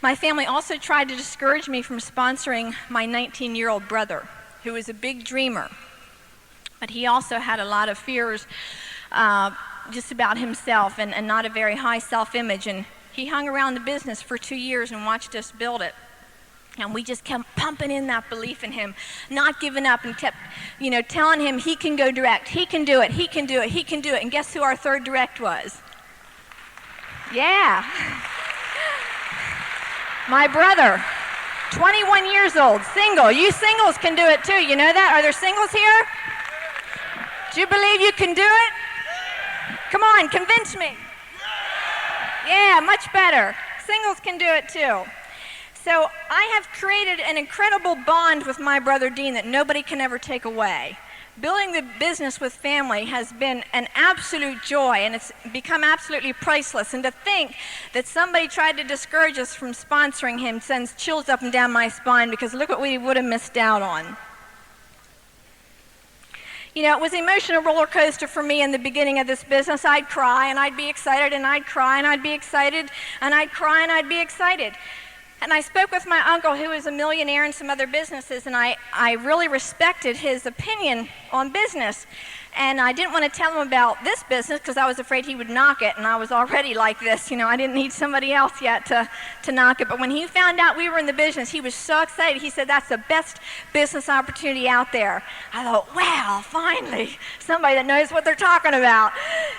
My family also tried to discourage me from sponsoring my 19-year-old brother, who was a big dreamer. But he also had a lot of fears just about himself and not a very high self-image. And he hung around the business for 2 years and watched us build it. And we just kept pumping in that belief in him, not giving up, and kept, telling him he can go direct, he can do it, he can do it, he can do it. And guess who our third direct was? Yeah. My brother, 21 years old, single. You singles can do it too, you know that? Are there singles here? Do you believe you can do it? Come on, convince me. Yeah, much better. Singles can do it too. So I have created an incredible bond with my brother Dean that nobody can ever take away. Building the business with family has been an absolute joy, and it's become absolutely priceless. And to think that somebody tried to discourage us from sponsoring him sends chills up and down my spine, because look what we would have missed out on. It was an emotional roller coaster for me in the beginning of this business. I'd cry and I'd be excited, and I'd cry and I'd be excited, and I'd cry and I'd be excited. And I spoke with my uncle, who is a millionaire in some other businesses, and I really respected his opinion on business. And I didn't want to tell him about this business because I was afraid he would knock it, and I was already like this. I didn't need somebody else yet to knock it. But when he found out we were in the business, he was so excited. He said, "That's the best business opportunity out there." I thought, wow, finally, somebody that knows what they're talking about,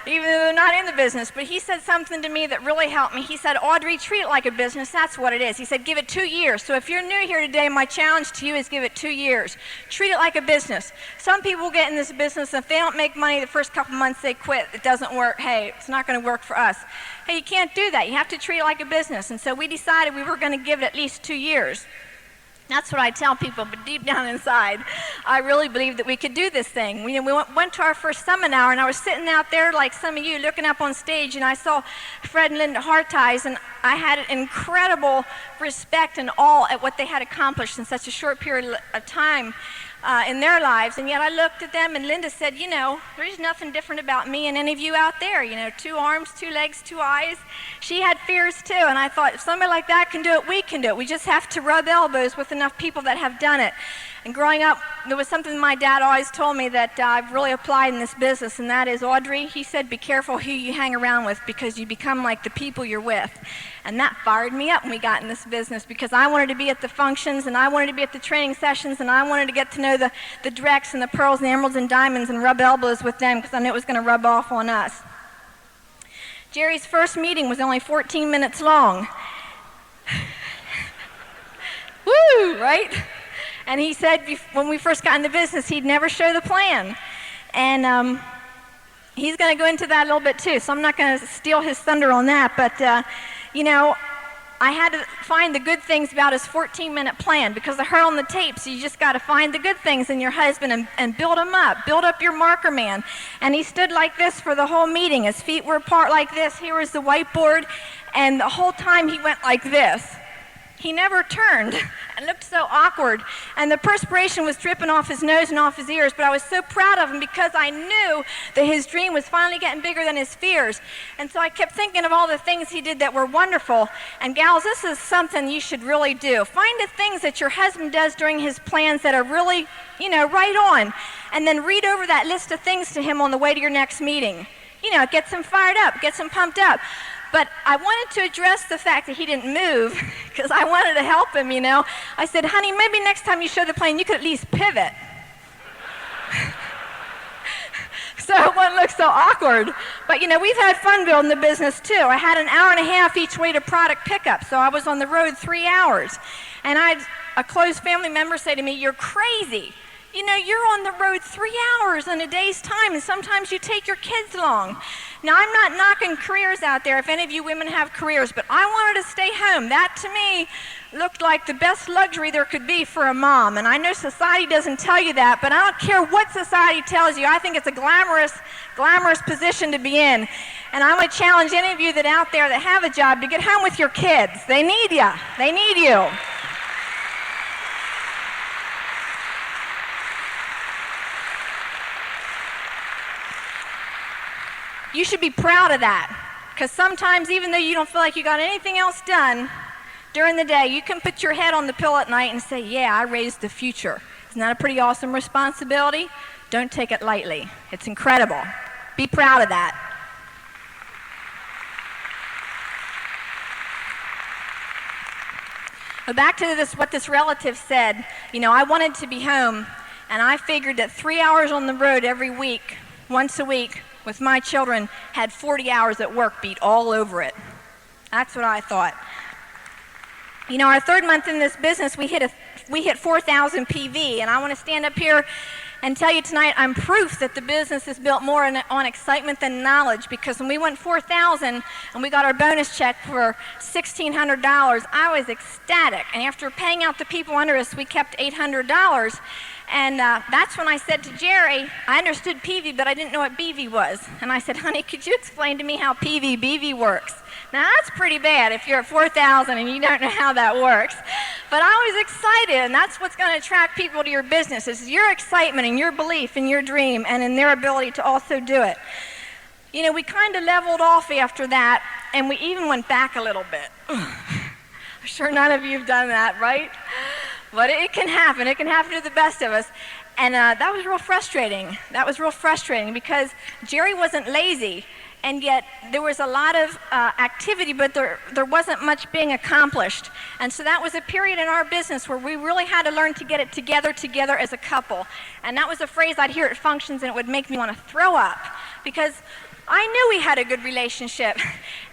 even though they're not in the business. But he said something to me that really helped me. He said, "Audrey, treat it like a business. That's what it is." He said, "Give it 2 years. So if you're new here today, my challenge to you is give it 2 years. Treat it like a business." Some people get in this business, and if they don't make money the first couple months, they quit. It doesn't work. Hey, it's not going to work for us. Hey, you can't do that. You have to treat it like a business. And so we decided we were going to give it at least 2 years. That's what I tell people, but deep down inside, I really believe that we could do this thing. We went to our first summit hour, and I was sitting out there like some of you looking up on stage, and I saw Fred and Linda Hartize, and I had an incredible respect and awe at what they had accomplished in such a short period of time in their lives. And yet I looked at them, and Linda said, "There's nothing different about me and any of you out there. 2 arms, 2 legs, 2 eyes." She had fears too, and I thought, if somebody like that can do it, we can do it. We just have to rub elbows with enough people that have done it. And growing up, there was something my dad always told me that I've really applied in this business, and that is, "Audrey," he said, "be careful who you hang around with, because you become like the people you're with." And that fired me up when we got in this business, because I wanted to be at the functions, and I wanted to be at the training sessions, and I wanted to get to know the directs and the pearls and the emeralds and diamonds and rub elbows with them, because I knew it was going to rub off on us. Jerry's first meeting was only 14 minutes long. Woo, right? And he said when we first got in the business, he'd never show the plan. And he's going to go into that a little bit too, so I'm not going to steal his thunder on that. But, I had to find the good things about his 14-minute plan, because I heard on the tapes, you just got to find the good things in your husband and build him up. Build up your marker man. And he stood like this for the whole meeting. His feet were apart like this. Here was the whiteboard. And the whole time he went like this. He never turned and looked so awkward, and the perspiration was dripping off his nose and off his ears, but I was so proud of him because I knew that his dream was finally getting bigger than his fears. And so I kept thinking of all the things he did that were wonderful. And gals, this is something you should really do. Find the things that your husband does during his plans that are really, right on, and then read over that list of things to him on the way to your next meeting. It gets him fired up, gets him pumped up. But I wanted to address the fact that he didn't move, because I wanted to help him, I said, "Honey, maybe next time you show the plane, you could at least pivot." So it wouldn't look so awkward. But, we've had fun building the business, too. I had an hour and a half each way to product pickup, so I was on the road 3 hours. And I had a close family member say to me, "You're crazy. You're on the road 3 hours in a day's time, and sometimes you take your kids along." Now, I'm not knocking careers out there if any of you women have careers, but I wanted to stay home. That, to me, looked like the best luxury there could be for a mom. And I know society doesn't tell you that, but I don't care what society tells you. I think it's a glamorous position to be in. And I want to challenge any of you that out there that have a job to get home with your kids. They need you. They need you. You should be proud of that, because sometimes, even though you don't feel like you got anything else done, During the day, you can put your head on the pillow at night and say, yeah, I raised the future. Isn't that a pretty awesome responsibility? Don't take it lightly. It's incredible. Be proud of that. But back to what this relative said. You know, I wanted to be home, and I figured that 3 hours on the road every week, once a week, with my children, had 40 hours at work beat all over it. That's what I thought. You know, our third month in this business, we hit 4,000 PV, and I want to stand up here and tell you tonight I'm proof that the business is built more on excitement than knowledge, because when we went 4,000 and we got our bonus check for $1,600, I was ecstatic. And after paying out the people under us, we kept $800. And that's when I said to Jerry, I understood PV, but I didn't know what BV was. And I said, honey, could you explain to me how PV, BV works? Now, that's pretty bad if you're at 4,000 and you don't know how that works. But I was excited, and that's what's going to attract people to your business, is your excitement and your belief in your dream and in their ability to also do it. You know, we kind of leveled off after that, and we even went back a little bit. I'm sure none of you have done that, right? But it can happen. It can happen to the best of us. And that was real frustrating. That was real frustrating because Jerry wasn't lazy, and yet there was a lot of activity, but there wasn't much being accomplished. And so that was a period in our business where we really had to learn to get it together as a couple. And that was a phrase I'd hear at functions, and it would make me want to throw up, because I knew we had a good relationship.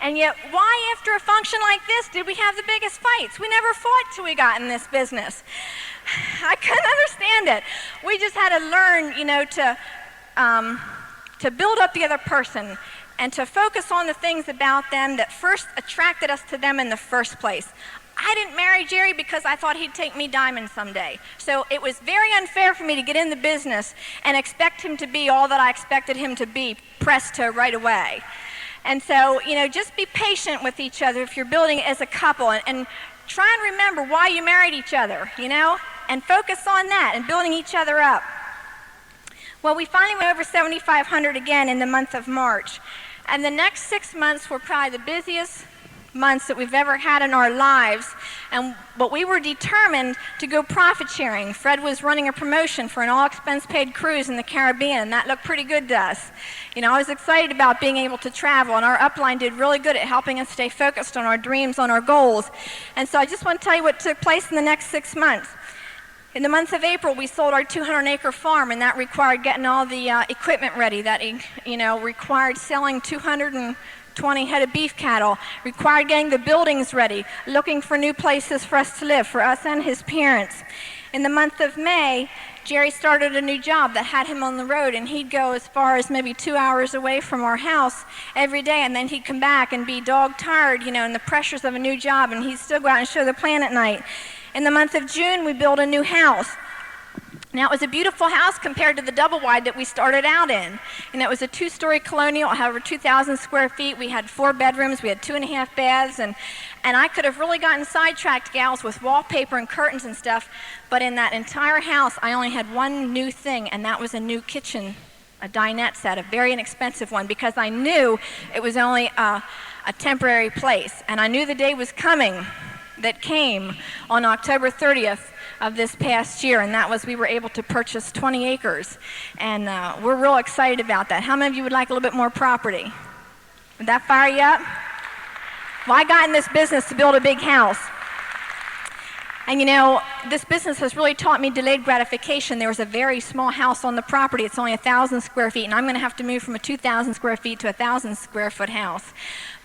And yet, why after a function like this did we have the biggest fights? We never fought till we got in this business. I couldn't understand it. We just had to learn, you know, to build up the other person and to focus on the things about them that first attracted us to them in the first place. I didn't marry Jerry because I thought he'd take me diamond someday. So it was very unfair for me to get in the business and expect him to be all that I expected him to be presto right away. And so, you know, just be patient with each other if you're building it as a couple, and try and remember why you married each other, you know, and focus on that and building each other up. Well, we finally went over 7,500 again in the month of March. And the next 6 months were probably the busiest months that we've ever had in our lives. But we were determined to go profit sharing. Fred was running a promotion for an all expense paid cruise in the Caribbean, and that looked pretty good to us. You know, I was excited about being able to travel, and our upline did really good at helping us stay focused on our dreams, on our goals. And so I just want to tell you what took place in the next 6 months. In the month of April, we sold our 200-acre farm, and that required getting all the equipment ready. That, you know, required selling 220 head of beef cattle, required getting the buildings ready, looking for new places for us to live, for us and his parents. In the month of May, Jerry started a new job that had him on the road, and he'd go as far as maybe 2 hours away from our house every day, and then he'd come back and be dog-tired, you know, in the pressures of a new job, and he'd still go out and show the plant at night. In the month of June, we built a new house. Now, it was a beautiful house compared to the double wide that we started out in. And it was a 2-story colonial, however, 2,000 square feet. We had 4 bedrooms. We had 2.5 baths. And I could have really gotten sidetracked, gals, with wallpaper and curtains and stuff. But in that entire house, I only had one new thing, and that was a new kitchen, a dinette set, a very inexpensive one, because I knew it was only a temporary place. And I knew the day was coming that came on October 30th of this past year, and that was we were able to purchase 20 acres. And we're real excited about that. How many of you would like a little bit more property? Would that fire you up? Well, I got in this business to build a big house. And you know, this business has really taught me delayed gratification. There was a very small house on the property. It's only 1,000 square feet, and I'm going to have to move from a 2,000 square feet to a 1,000 square foot house.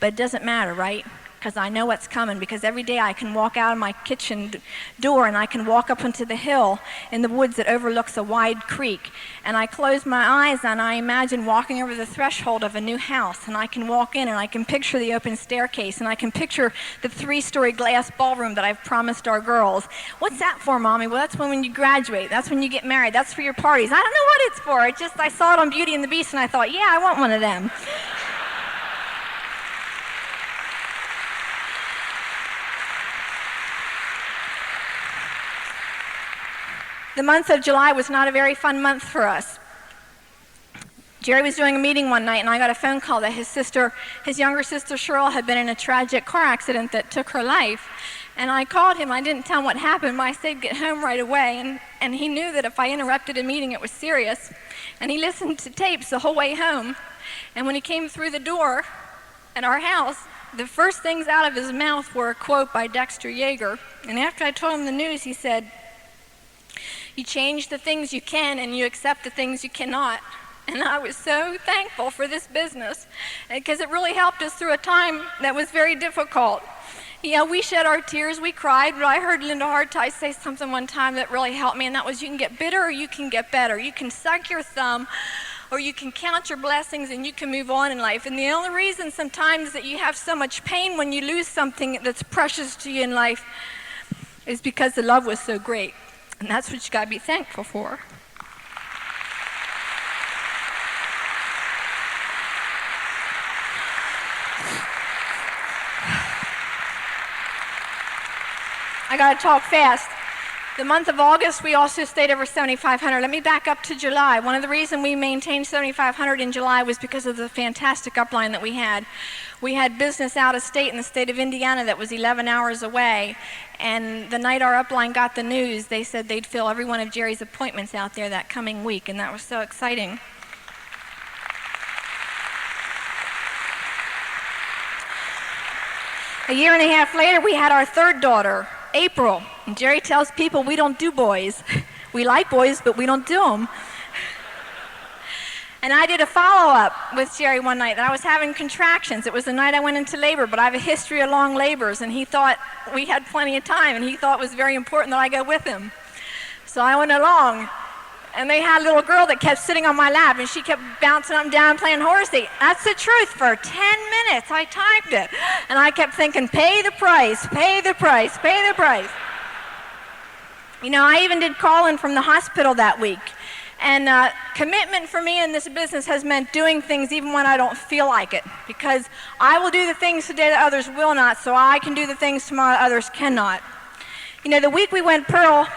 But it doesn't matter, right? Because I know what's coming, because every day I can walk out of my kitchen door and I can walk up into the hill in the woods that overlooks a wide creek, and I close my eyes and I imagine walking over the threshold of a new house, and I can walk in and I can picture the open staircase, and I can picture the 3-story glass ballroom that I've promised our girls. What's that for, Mommy? Well, that's when you graduate. That's when you get married. That's for your parties. I don't know what it's for. It just, I saw it on Beauty and the Beast and I thought, yeah, I want one of them. The month of July was not a very fun month for us. Jerry was doing a meeting one night, and I got a phone call that his younger sister Cheryl, had been in a tragic car accident that took her life. And I called him. I didn't tell him what happened, but I said get home right away. And he knew that if I interrupted a meeting, it was serious. And he listened to tapes the whole way home. And when he came through the door at our house, the first things out of his mouth were a quote by Dexter Yeager. And after I told him the news, he said, "You change the things you can, and you accept the things you cannot." And I was so thankful for this business because it really helped us through a time that was very difficult. Yeah, we shed our tears, we cried, but I heard Linda Hartise say something one time that really helped me, and that was, you can get bitter or you can get better. You can suck your thumb or you can count your blessings and you can move on in life. And the only reason sometimes that you have so much pain when you lose something that's precious to you in life is because the love was so great. And that's what you got to be thankful for. I got to talk fast. The month of August, we also stayed over 7,500. Let me back up to July. One of the reasons we maintained 7,500 in July was because of the fantastic upline that we had. We had business out of state in the state of Indiana that was 11 hours away. And the night our upline got the news, they said they'd fill every one of Jerry's appointments out there that coming week, and that was so exciting. A year and a half later, we had our third daughter, April. And Jerry tells people we don't do boys. We like boys, but we don't do them. And I did a follow-up with Jerry one night that I was having contractions. It was the night I went into labor, but I have a history of long labors, and he thought we had plenty of time, and he thought it was very important that I go with him. So I went along, and they had a little girl that kept sitting on my lap, and she kept bouncing up and down playing horsey. That's the truth. For 10 minutes, I timed it. And I kept thinking, pay the price, pay the price, pay the price. You know, I even did call-in from the hospital that week. And commitment for me in this business has meant doing things even when I don't feel like it. Because I will do the things today that others will not, so I can do the things tomorrow that others cannot. You know, the week we went Pearl,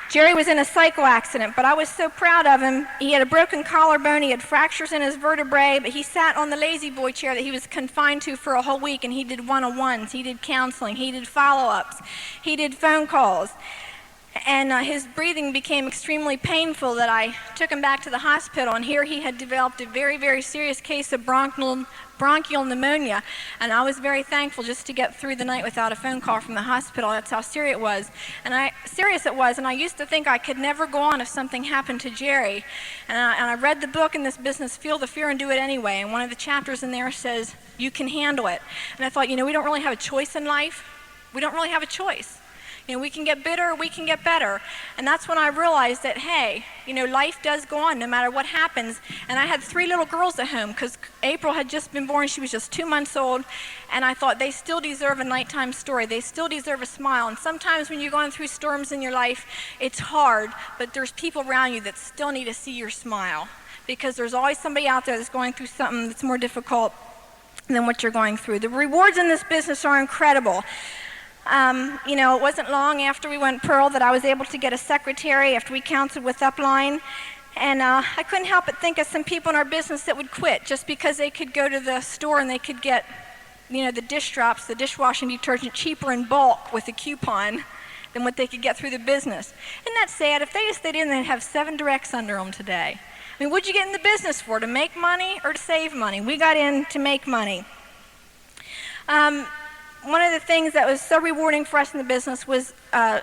Jerry was in a cycle accident, but I was so proud of him. He had a broken collarbone, he had fractures in his vertebrae, but he sat on the lazy boy chair that he was confined to for a whole week, and he did one-on-ones, he did counseling, he did follow-ups, he did phone calls. And his breathing became extremely painful that I took him back to the hospital, and here he had developed a very, very serious case of bronchial pneumonia, and I was very thankful just to get through the night without a phone call from the hospital. That's how serious it was. And I used to think I could never go on if something happened to Jerry. And I read the book in this business, Feel the Fear and Do It Anyway, and one of the chapters in there says, you can handle it. And I thought, you know, we don't really have a choice in life. We don't really have a choice. You know, we can get bitter, we can get better. And that's when I realized that, hey, you know, life does go on no matter what happens. And I had 3 little girls at home because April had just been born. She was just 2 months old. And I thought they still deserve a nighttime story. They still deserve a smile. And sometimes when you're going through storms in your life, it's hard, but there's people around you that still need to see your smile. Because there's always somebody out there that's going through something that's more difficult than what you're going through. The rewards in this business are incredible. You know, it wasn't long after we went Pearl that I was able to get a secretary after we counseled with Upline. And I couldn't help but think of some people in our business that would quit just because they could go to the store and they could get, you know, the dish drops, the dishwashing detergent cheaper in bulk with a coupon than what they could get through the business. Isn't that sad? If they stayed in, they'd have 7 directs under them today. I mean, what'd you get in the business for? To make money or to save money? We got in to make money. One of the things that was so rewarding for us in the business was a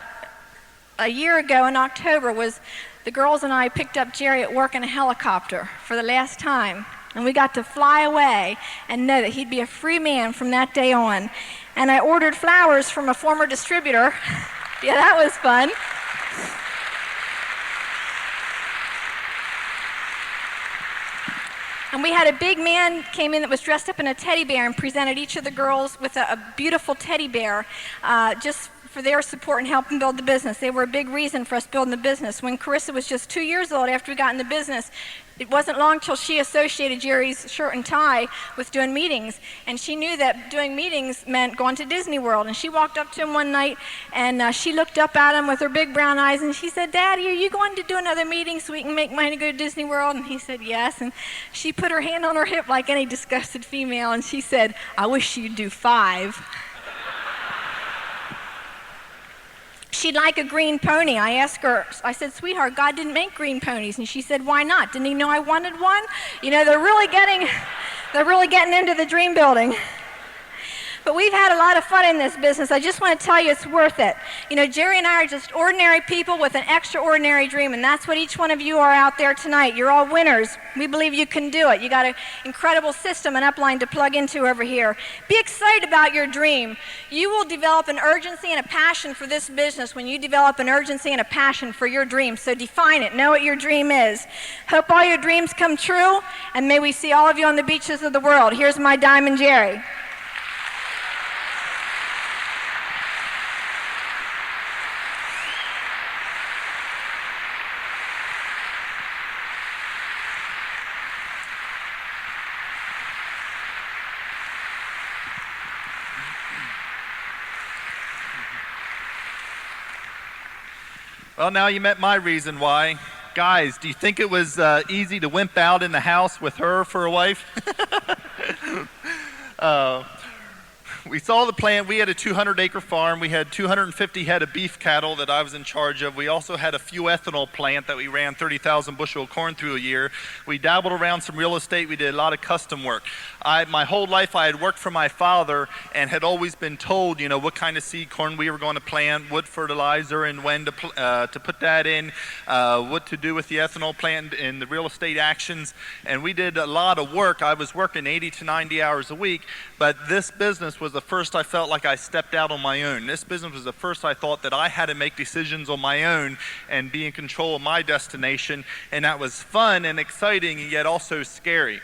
year ago in October was the girls and I picked up Jerry at work in a helicopter for the last time. And we got to fly away and know that he'd be a free man from that day on. And I ordered flowers from a former distributor. Yeah, that was fun. And we had a big man came in that was dressed up in a teddy bear and presented each of the girls with a beautiful teddy bear just for their support and helping build the business. They were a big reason for us building the business. When Carissa was just 2 years old after we got in the business, it wasn't long till she associated Jerry's shirt and tie with doing meetings, and she knew that doing meetings meant going to Disney World. And she walked up to him one night, and she looked up at him with her big brown eyes, and she said, "Daddy, are you going to do another meeting so we can make money to go to Disney World?" And he said, "Yes." And she put her hand on her hip like any disgusted female, and she said, "I wish you'd do 5. She'd like a green pony. I asked her, I said, "Sweetheart, God didn't make green ponies." And she said, "Why not? Didn't he know I wanted one?" You know, they're really getting into the dream building. But we've had a lot of fun in this business. I just want to tell you it's worth it. You know, Jerry and I are just ordinary people with an extraordinary dream, and that's what each one of you are out there tonight. You're all winners. We believe you can do it. You got an incredible system and upline to plug into over here. Be excited about your dream. You will develop an urgency and a passion for this business when you develop an urgency and a passion for your dream. So define it. Know what your dream is. Hope all your dreams come true, and may we see all of you on the beaches of the world. Here's my Diamond Jerry. Well, now you met my reason why. Guys, do you think it was easy to wimp out in the house with her for a wife? We saw the plant. We had a 200-acre farm. We had 250 head of beef cattle that I was in charge of. We also had a few ethanol plant that we ran 30,000 bushel of corn through a year. We dabbled around some real estate. We did a lot of custom work. My whole life I had worked for my father and had always been told, you know, what kind of seed corn we were going to plant, what fertilizer and when to put that in, what to do with the ethanol plant and the real estate actions. And we did a lot of work. I was working 80 to 90 hours a week, but this business was the first I felt like I stepped out on my own. This business was the first I thought that I had to make decisions on my own and be in control of my destination, and that was fun and exciting and yet also scary.